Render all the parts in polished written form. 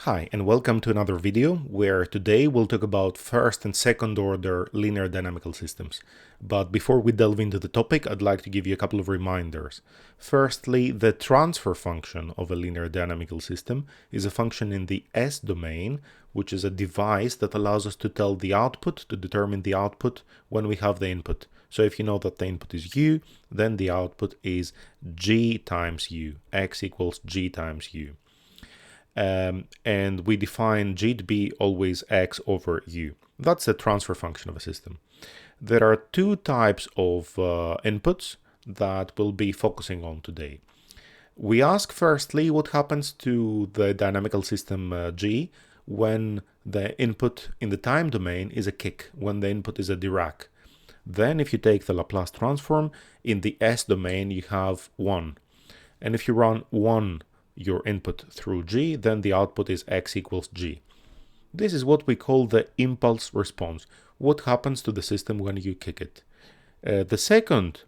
Hi, and welcome to another video where today we'll talk about first and second order linear dynamical systems. But before we delve into the topic, I'd like to give you a couple of reminders. Firstly, the transfer function of a linear dynamical system is a function in the S domain, which is a device that allows us to tell the output to determine the output when we have the input. So if you know that the input is U, then the output is G times U, X equals G times U. And we define G to be always X over U. That's the transfer function of a system. There are two types of inputs that we'll be focusing on today. We ask firstly what happens to the dynamical system G when the input in the time domain is a kick, when the input is a Dirac. Then if you take the Laplace transform, in the S domain you have 1. And if you run 1 your input through G, then the output is X equals G. This is what we call the impulse response. What happens to the system when you kick it? The second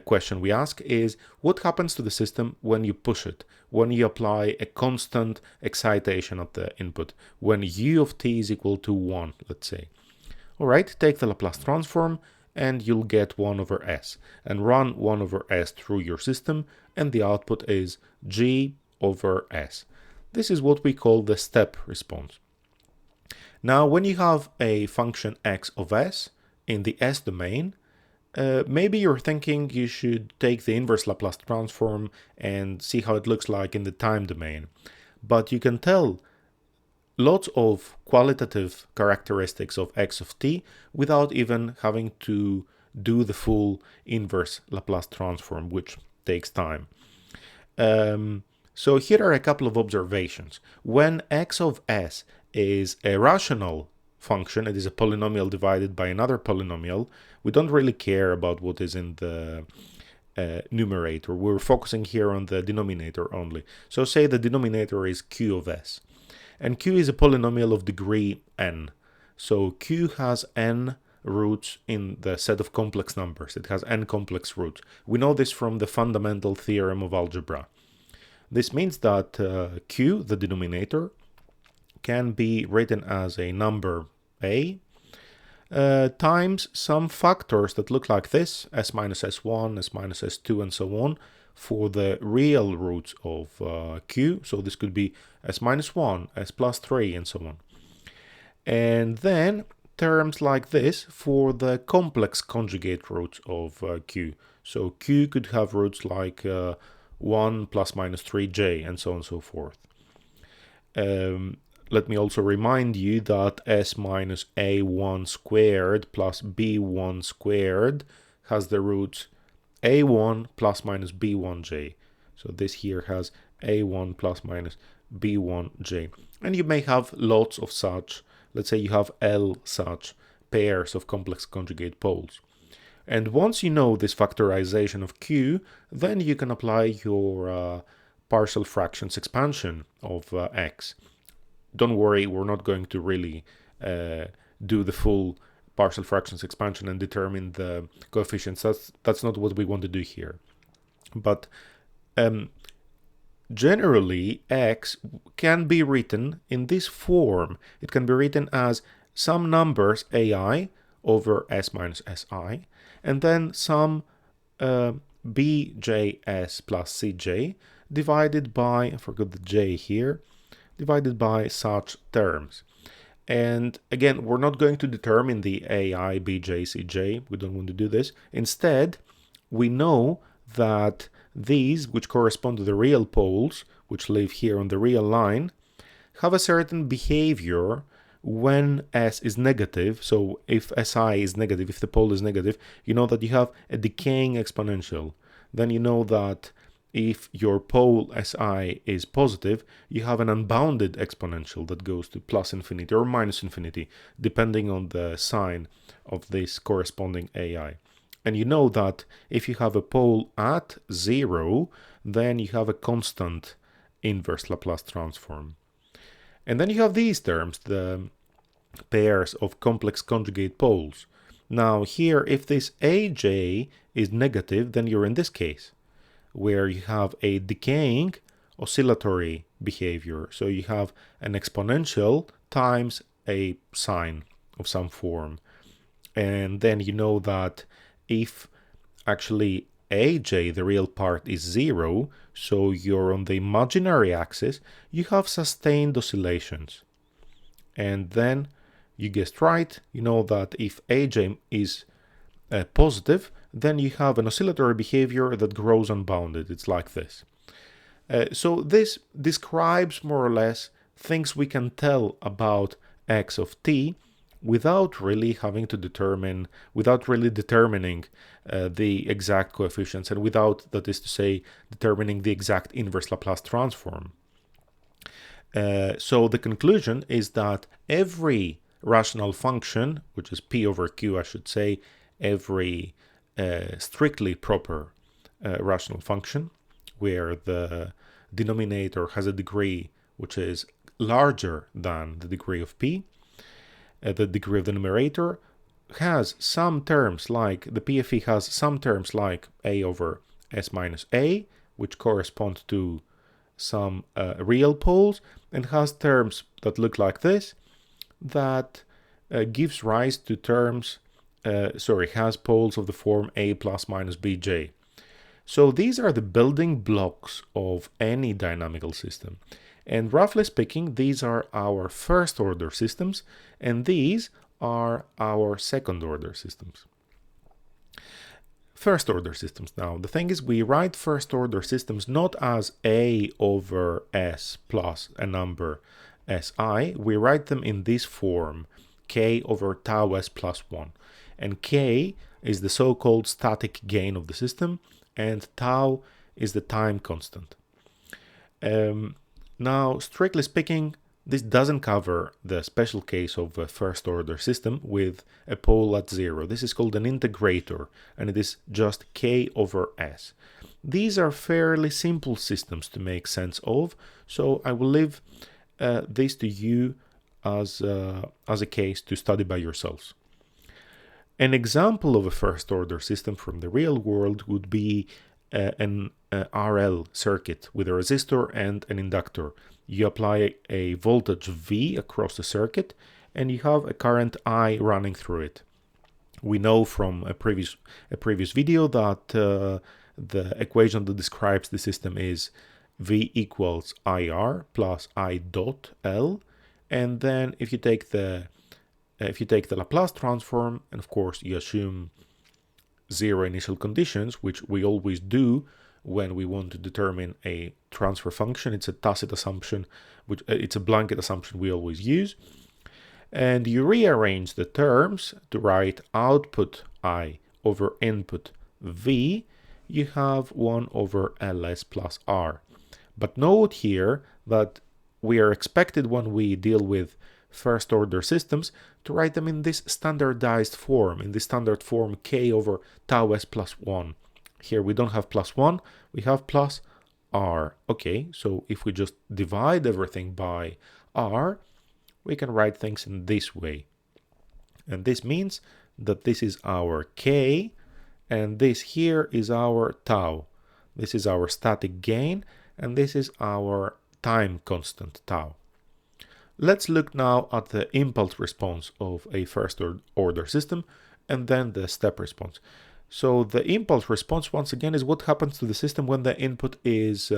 question we ask is what happens to the system when you push it, when you apply a constant excitation at the input, when U of t is equal to 1, let's say. All right, take the Laplace transform and you'll get 1 over S, and run 1 over S through your system, and the output is G over S. This is what we call the step response. Now, when you have a function x of S in the S domain, maybe you're thinking you should take the inverse Laplace transform and see how it looks like in the time domain. But you can tell lots of qualitative characteristics of x of t without even having to do the full inverse Laplace transform, which takes time. So here are a couple of observations. When x of s is a rational function, it is a polynomial divided by another polynomial, we don't really care about what is in the numerator. We're focusing here on the denominator only. So say the denominator is q of s. And q is a polynomial of degree n. So q has n roots in the set of complex numbers. It has n complex roots. We know this from the fundamental theorem of algebra. This means that q, the denominator, can be written as a number a times some factors that look like this, s minus s1, s minus s2, and so on, for the real roots of q. So this could be s minus 1, s plus 3, and so on. And then terms like this for the complex conjugate roots of q. So q could have roots like 1 plus minus 3j, and so on and so forth. Let me also remind you that s minus a1 squared plus b1 squared has the roots a1 plus minus b1j. So this here has a1 plus minus b1j. And you may have lots of such, let's say you have L such pairs of complex conjugate poles. And once you know this factorization of q, then you can apply your partial fractions expansion of x. Don't worry, we're not going to really do the full partial fractions expansion and determine the coefficients. That's not what we want to do here. But generally, x can be written in this form. It can be written as some numbers ai over s minus si, and then some bjs plus cj divided by, I forgot the j here, divided by such terms. And again, we're not going to determine the ai, bj, cj. We don't want to do this. Instead, we know that these, which correspond to the real poles, which live here on the real line, have a certain behavior when s is negative. So if si is negative, if the pole is negative, you know that you have a decaying exponential. Then you know that if your pole si is positive, you have an unbounded exponential that goes to plus infinity or minus infinity, depending on the sign of this corresponding ai. And you know that if you have a pole at 0, then you have a constant inverse Laplace transform. And then you have these terms, the pairs of complex conjugate poles. Now here, if this aj is negative, then you're in this case, where you have a decaying oscillatory behavior. So you have an exponential times a sine of some form. And then you know that if actually aj, the real part, is 0, so you're on the imaginary axis, you have sustained oscillations. And then you guessed right, you know that if aj is positive, then you have an oscillatory behavior that grows unbounded. It's like this. So this describes more or less things we can tell about x of t without really determining the exact coefficients, and without, that is to say, determining the exact inverse Laplace transform. So the conclusion is that every rational function, which is p over q, I should say, every strictly proper rational function, where the denominator has a degree which is larger than the degree of p, the degree of the numerator, has some terms like, the PFE has some terms like a over s minus a, which correspond to some real poles, and has terms that look like this, that gives rise to terms, has poles of the form a plus minus bj. So these are the building blocks of any dynamical system. And roughly speaking, these are our first order systems, and these are our second order systems. First order systems now. The thing is, we write first order systems not as a over s plus a number si. We write them in this form, k over tau s plus 1. And k is the so-called static gain of the system, and tau is the time constant. Now, strictly speaking, this doesn't cover the special case of a first order system with a pole at 0. This is called an integrator, and it is just k over s. These are fairly simple systems to make sense of, so I will leave this to you as a case to study by yourselves. An example of a first order system from the real world would be an RL circuit with a resistor and an inductor. You apply a voltage V across the circuit, and you have a current I running through it. We know from a previous video that the equation that describes the system is V equals IR plus I dot L, and then if you take the Laplace transform, and of course you assume 0 initial conditions, which we always do when we want to determine a transfer function. It's a tacit assumption, it's a blanket assumption we always use. And you rearrange the terms to write output I over input V, you have 1 over Ls plus R. But note here that we are expected, when we deal with first order systems, to write them in this standardized form, in the standard form k over tau s plus 1. Here we don't have plus 1, we have plus r. Okay, so if we just divide everything by r, we can write things in this way. And this means that this is our k, and this here is our tau. This is our static gain, and this is our time constant tau. Let's look now at the impulse response of a first order system, and then the step response. So the impulse response, once again, is what happens to the system when the input is,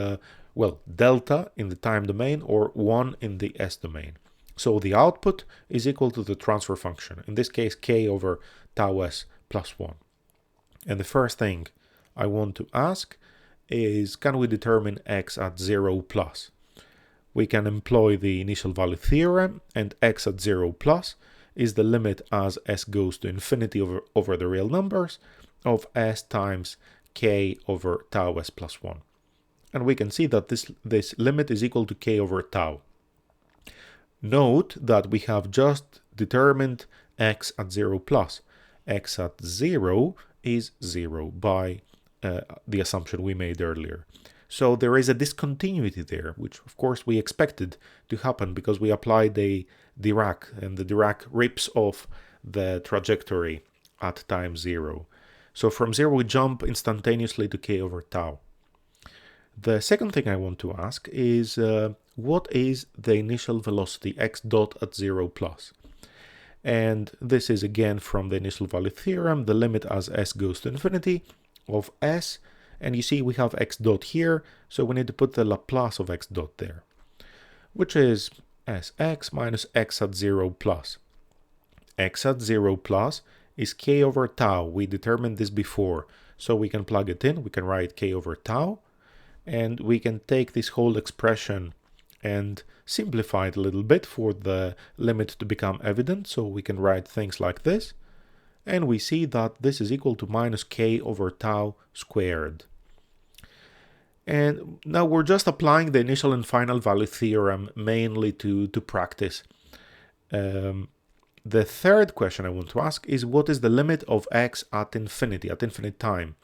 delta in the time domain or 1 in the s domain. So the output is equal to the transfer function, in this case k over tau s plus 1. And the first thing I want to ask is, can we determine x at 0 plus? We can employ the initial value theorem, and x at 0 plus is the limit as s goes to infinity over the real numbers of s times k over tau s plus 1. And we can see that this limit is equal to k over tau. Note that we have just determined x at 0 plus. X at 0 is 0 by the assumption we made earlier. So there is a discontinuity there, which of course we expected to happen because we applied a Dirac, and the Dirac rips off the trajectory at time 0. So from 0 we jump instantaneously to k over tau. The second thing I want to ask is what is the initial velocity x dot at 0 plus? And this is again from the initial value theorem, the limit as s goes to infinity of s, and you see we have x dot here, so we need to put the Laplace of x dot there, which is sx minus x at 0 plus. X at 0 plus is k over tau. We determined this before, so we can plug it in. We can write k over tau, and we can take this whole expression and simplify it a little bit for the limit to become evident. So we can write things like this, and we see that this is equal to minus k over tau squared. And now we're just applying the initial and final value theorem mainly to practice. The third question I want to ask is what is the limit of x at infinite time?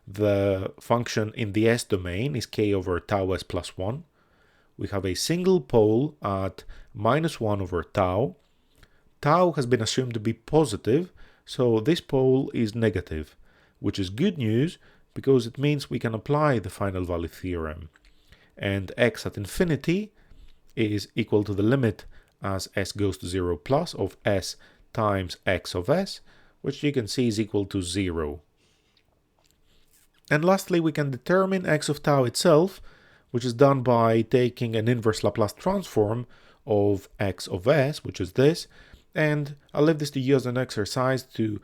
The function in the s domain is k over tau s plus 1. We have a single pole at minus 1 over tau. Tau has been assumed to be positive, so this pole is negative, which is good news because it means we can apply the final value theorem. And x at infinity is equal to the limit as s goes to 0 plus of s times x of s, which you can see is equal to 0. And lastly, we can determine x of tau itself, which is done by taking an inverse Laplace transform of x of s, which is this, and I'll leave this to you as an exercise to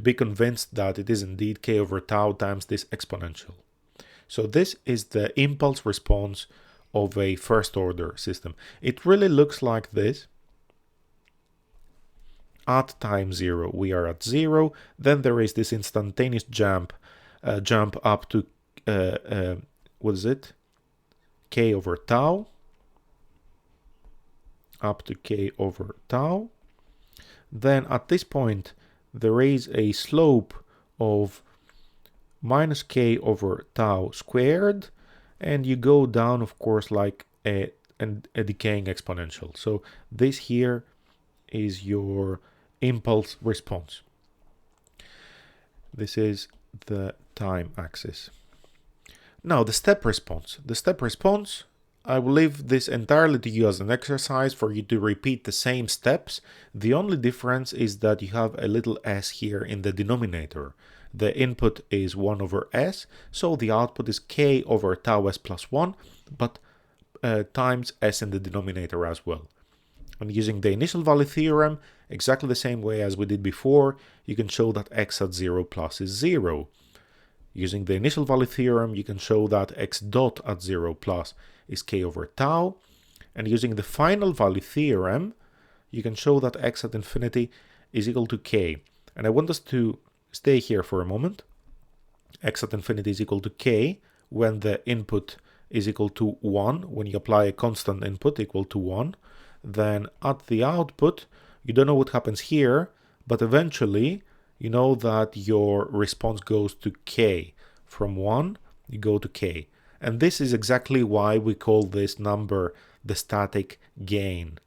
be convinced that it is indeed k over tau times this exponential. So this is the impulse response of a first order system. It really looks like this. At time 0 we are at 0, then there is this instantaneous jump up to what is it, k over tau, up to k over tau. Then at this point there is a slope of minus k over tau squared, and you go down, of course, like a decaying exponential. So this here is your impulse response. This is the time axis. Now the step response. The step response, I will leave this entirely to you as an exercise for you to repeat the same steps. The only difference is that you have a little s here in the denominator. The input is 1 over s, so the output is k over tau s plus 1, but times s in the denominator as well. And using the initial value theorem, exactly the same way as we did before, you can show that x at 0 plus is 0. Using the initial value theorem, you can show that x dot at 0 plus is k over tau. And using the final value theorem, you can show that x at infinity is equal to k. And I want us to stay here for a moment. X at infinity is equal to k when the input is equal to 1, when you apply a constant input equal to 1. Then at the output, you don't know what happens here, but eventually you know that your response goes to k. From 1, you go to k. And this is exactly why we call this number the static gain.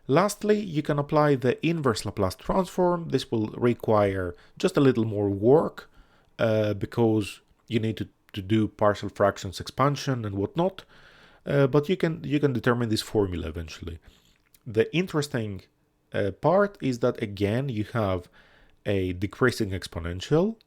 Lastly, you can apply the inverse Laplace transform. This will require just a little more work because you need to do partial fractions expansion and whatnot. But you can determine this formula eventually. The interesting part is that again you have a decreasing exponential,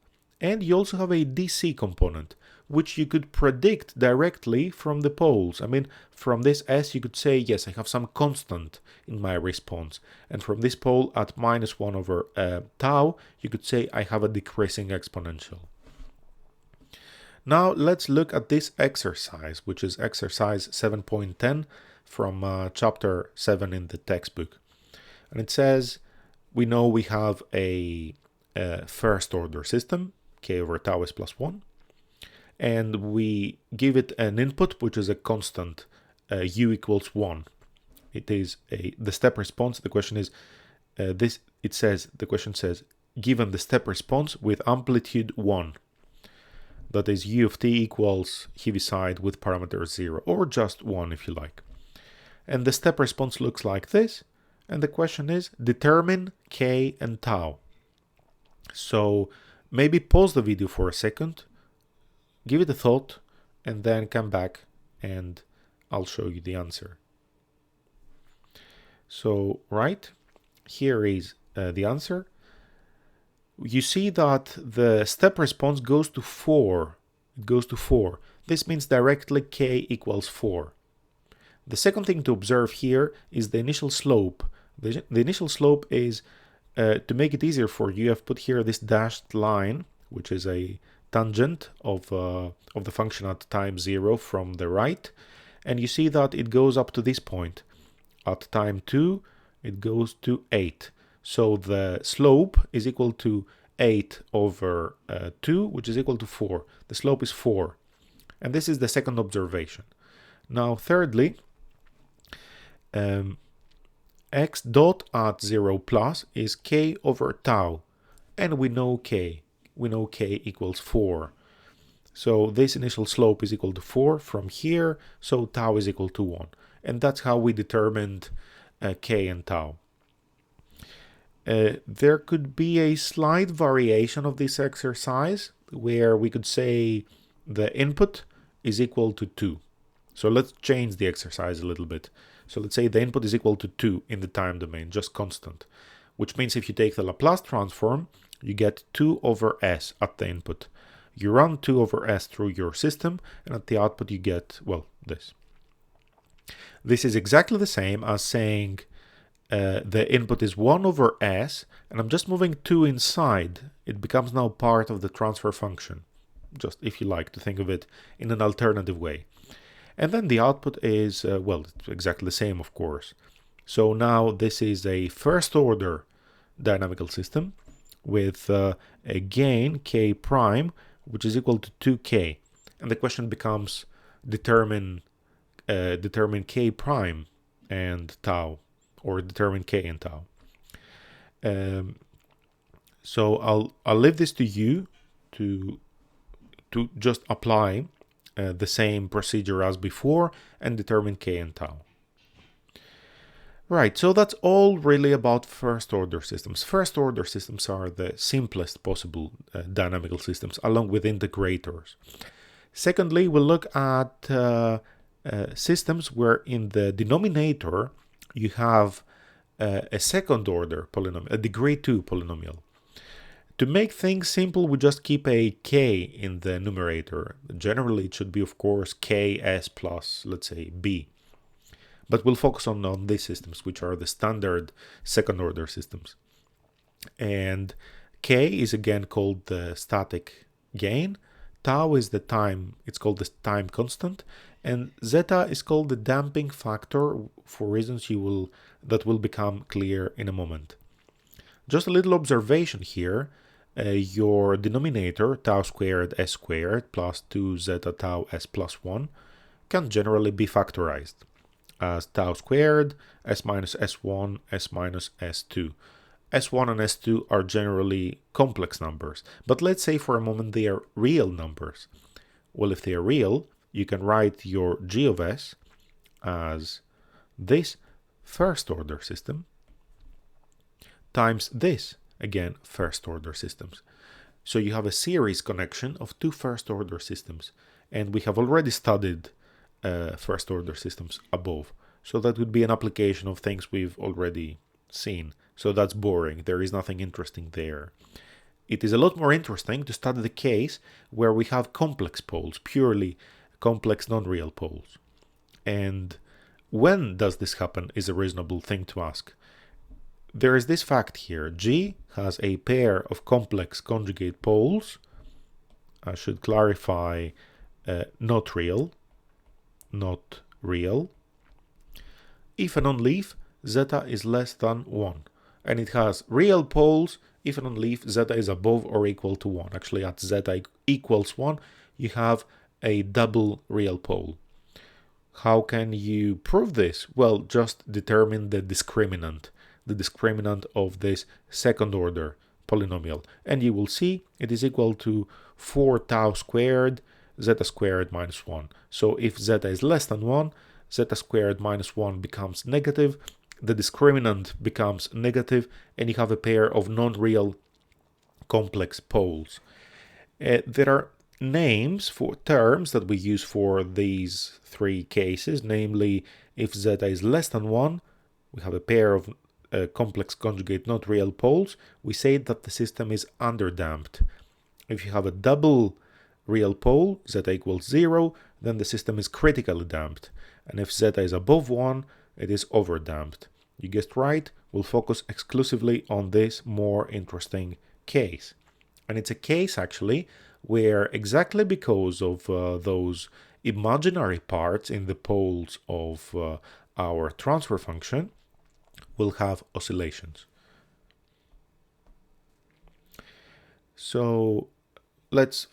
and you also have a DC component, which you could predict directly from the poles. I mean, from this S you could say, yes, I have some constant in my response. And from this pole at minus 1 over tau, you could say I have a decreasing exponential. Now let's look at this exercise, which is exercise 7.10 from chapter 7 in the textbook. And it says, we know we have a first order system, k over tau s plus 1. And we give it an input, which is a constant, u equals 1. It is the step response. The question is, the question says, given the step response with amplitude 1. That is u of t equals Heaviside with parameter 0, or just 1 if you like. And the step response looks like this. And the question is, determine k and tau. So maybe pause the video for a second, give it a thought, and then come back and I'll show you the answer. So, right, here is the answer. You see that the step response goes to 4. It goes to 4. This means directly k equals 4. The second thing to observe here is the initial slope. The initial slope is, to make it easier for you, I've put here this dashed line, which is a tangent of the function at time 0 from the right. And you see that it goes up to this point. At time 2, it goes to 8. So the slope is equal to 8 over 2, which is equal to 4. The slope is 4. And this is the second observation. Now, thirdly, x dot at 0 plus is k over tau. And we know k. We know k equals 4. So this initial slope is equal to 4 from here, so tau is equal to 1. And that's how we determined k and tau. There could be a slight variation of this exercise where we could say the input is equal to 2. So let's change the exercise a little bit. So let's say the input is equal to 2 in the time domain, just constant, which means if you take the Laplace transform, you get 2 over s at the input. You run 2 over s through your system, and at the output you get, well, this. This is exactly the same as saying the input is 1 over s, and I'm just moving 2 inside. It becomes now part of the transfer function, just if you like to think of it in an alternative way. And then the output is, well, it's exactly the same, of course. So now this is a first order dynamical system with a gain k prime, which is equal to 2k. And the question becomes determine k prime and tau, or determine k and tau. So I'll leave this to you to just apply the same procedure as before and determine k and tau. Right, so that's all really about first order systems. First order systems are the simplest possible dynamical systems, along with integrators. Secondly, we'll look at systems where in the denominator you have a second order polynomial, a degree 2 polynomial. To make things simple, we just keep a k in the numerator. Generally, it should be, of course, ks plus, let's say, b. But we'll focus on these systems, which are the standard second order systems. And k is again called the static gain. Tau is the time, it's called the time constant. And zeta is called the damping factor for reasons that will become clear in a moment. Just a little observation here. Your denominator, tau squared s squared plus 2 zeta tau s plus 1, can generally be factorized as tau squared, s minus s1, s minus s2. s1 and s2 are generally complex numbers, but let's say for a moment they are real numbers. Well, if they are real, you can write your g of s as this first order system times this, again, first order systems. So you have a series connection of two first order systems, and we have already studied first order systems above. So that would be an application of things we've already seen. So that's boring. There is nothing interesting there. It is a lot more interesting to study the case where we have complex poles, purely complex non-real poles. And when does this happen is a reasonable thing to ask. There is this fact here. G has a pair of complex conjugate poles. I should clarify, not real. Not real. If and on-leaf, zeta is less than 1. And it has real poles. If and on-leaf, zeta is above or equal to 1. Actually, at zeta equals 1, you have a double real pole. How can you prove this? Well, just determine the discriminant of this second order polynomial. And you will see it is equal to 4 tau squared, zeta squared minus 1. So if zeta is less than 1, zeta squared minus 1 becomes negative, the discriminant becomes negative, and you have a pair of non-real complex poles. There are names for terms that we use for these three cases, namely if zeta is less than 1, we have a pair of complex conjugate not real poles, we say that the system is underdamped. If you have a double real pole, zeta equals 0, then the system is critically damped. And if zeta is above 1, it is overdamped. You guessed right, we'll focus exclusively on this more interesting case. And it's a case actually where exactly because of those imaginary parts in the poles of our transfer function, we'll have oscillations. So let's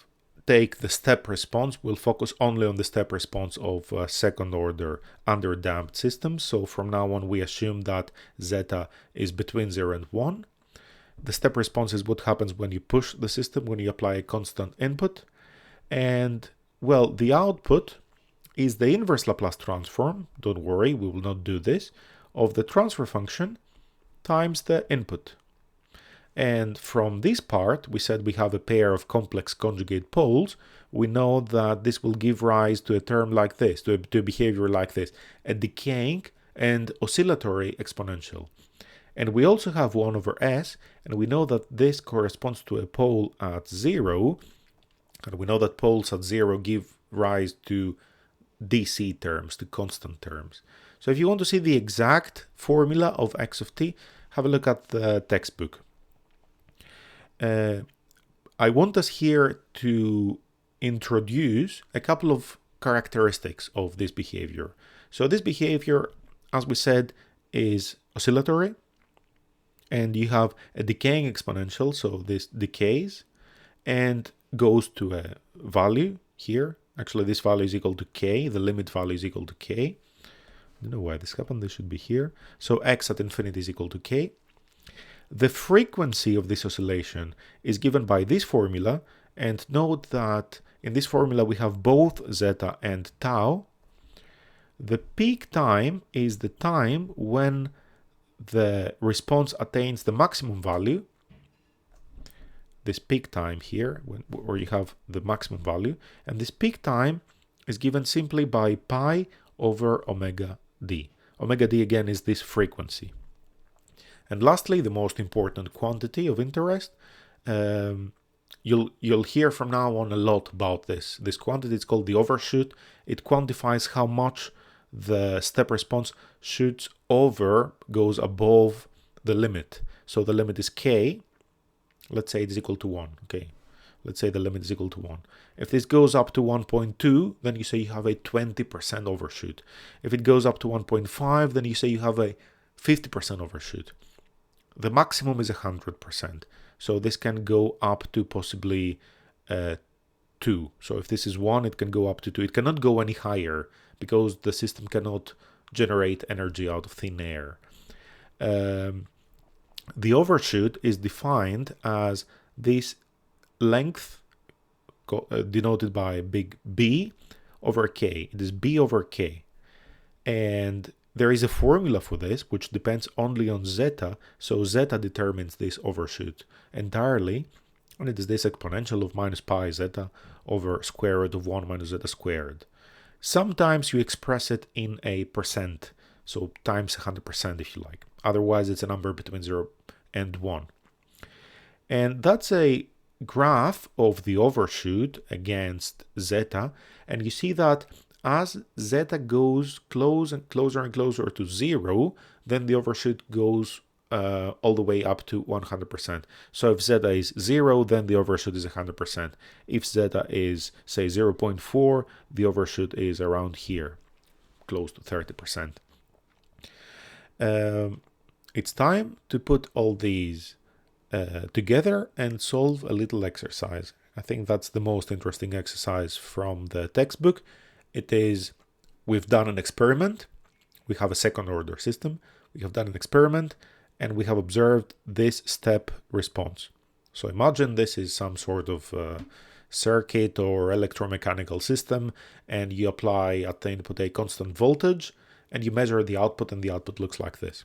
take the step response. We'll focus only on the step response of second order underdamped systems. So from now on, we assume that zeta is between 0 and 1. The step response is what happens when you push the system, when you apply a constant input. And, well, the output is the inverse Laplace transform, don't worry, we will not do this, of the transfer function times the input. And from this part, we said we have a pair of complex conjugate poles. We know that this will give rise to a term like this, to a behavior like this, a decaying and oscillatory exponential. And we also have 1 over s, and we know that this corresponds to a pole at 0, and we know that poles at 0 give rise to DC terms, to constant terms. So if you want to see the exact formula of x of t, have a look at the textbook. I want us here to introduce a couple of characteristics of this behavior. So this behavior, as we said, is oscillatory, and you have a decaying exponential, so this decays and goes to a value here. Actually, this value is equal to k, the limit value is equal to k. I don't know why this happened, this should be here. So x at infinity is equal to k. The frequency of this oscillation is given by this formula, and note that in this formula we have both zeta and tau. The peak time is the time when the response attains the maximum value, this peak time here, where you have the maximum value, and this peak time is given simply by pi over omega d. Omega d again is this frequency. And lastly, the most important quantity of interest, you'll hear from now on a lot about this. This quantity is called the overshoot. It quantifies how much the step response shoots over, goes above the limit. So the limit is k. Let's say it is equal to 1. Okay, let's say the limit is equal to 1. If this goes up to 1.2, then you say you have a 20% overshoot. If it goes up to 1.5, then you say you have a 50% overshoot. The maximum is 100%. So this can go up to possibly 2. So if this is 1, it can go up to 2. It cannot go any higher because the system cannot generate energy out of thin air. The overshoot is defined as this length denoted by big B over K. It is B over K. And there is a formula for this which depends only on zeta. So zeta determines this overshoot entirely. And it is this exponential of minus pi zeta over square root of 1 minus zeta squared. Sometimes you express it in a percent, so times 100% if you like. Otherwise, it's a number between 0 and 1. And that's a graph of the overshoot against zeta. And you see that as zeta goes closer and closer to 0, then the overshoot goes all the way up to 100%. So if zeta is 0, then the overshoot is 100%. If zeta is, say, 0.4, the overshoot is around here, close to 30%. It's time to put all these together and solve a little exercise. I think that's the most interesting exercise from the textbook. It is, we've done an experiment. We have a second order system. We have done an experiment and we have observed this step response. So imagine this is some sort of circuit or electromechanical system, and you apply at the input a constant voltage and you measure the output, and the output looks like this.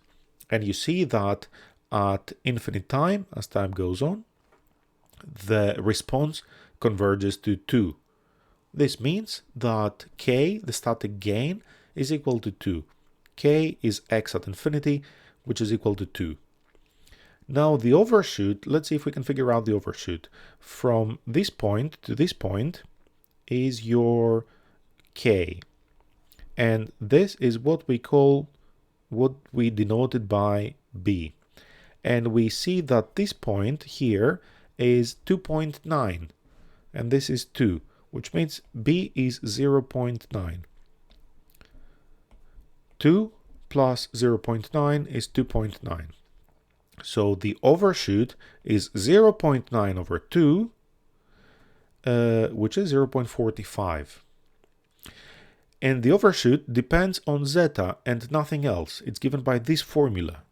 And you see that at infinite time, as time goes on, the response converges to 2. This means that k, the static gain, is equal to 2. K is x at infinity, which is equal to 2. Now the overshoot, let's see if we can figure out the overshoot. From this point to this point is your k. And this is what we denoted by b. And we see that this point here is 2.9, and this is 2, which means b is 0.9. 2 plus 0.9 is 2.9. So the overshoot is 0.9 over 2, which is 0.45. And the overshoot depends on zeta and nothing else. It's given by this formula.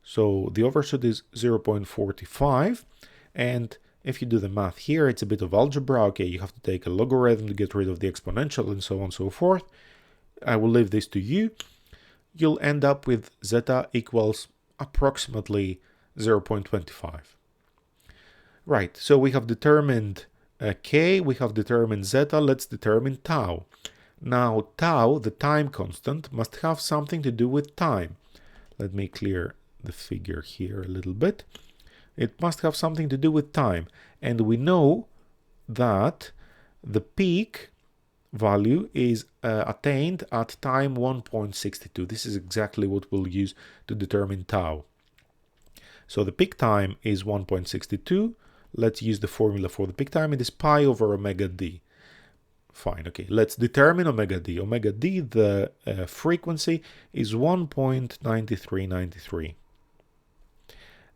So the overshoot is 0.45. And if you do the math here, it's a bit of algebra. Okay, you have to take a logarithm to get rid of the exponential and so on and so forth. I will leave this to you. You'll end up with zeta equals approximately 0.25. Right, so we have determined k, we have determined zeta, let's determine tau. Now tau, the time constant, must have something to do with time. Let me clear the figure here a little bit. It must have something to do with time. And we know that the peak value is attained at time 1.62. This is exactly what we'll use to determine tau. So the peak time is 1.62. Let's use the formula for the peak time. It is pi over omega d. Fine, okay. Let's determine omega d. Omega d, the frequency, is 1.9393.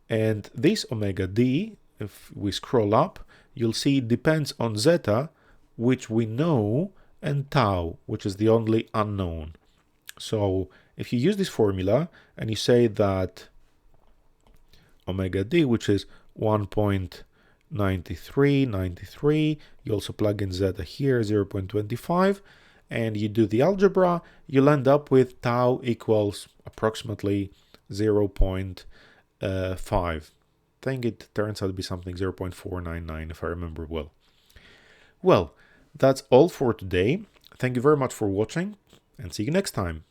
And this omega d, if we scroll up, you'll see it depends on zeta, which we know, and tau, which is the only unknown. So if you use this formula and you say that omega d, which is 1.9393, you also plug in zeta here, 0.25, and you do the algebra, you'll end up with tau equals approximately 0.5. I think it turns out to be something 0.499 if I remember well. Well, that's all for today. Thank you very much for watching, and see you next time.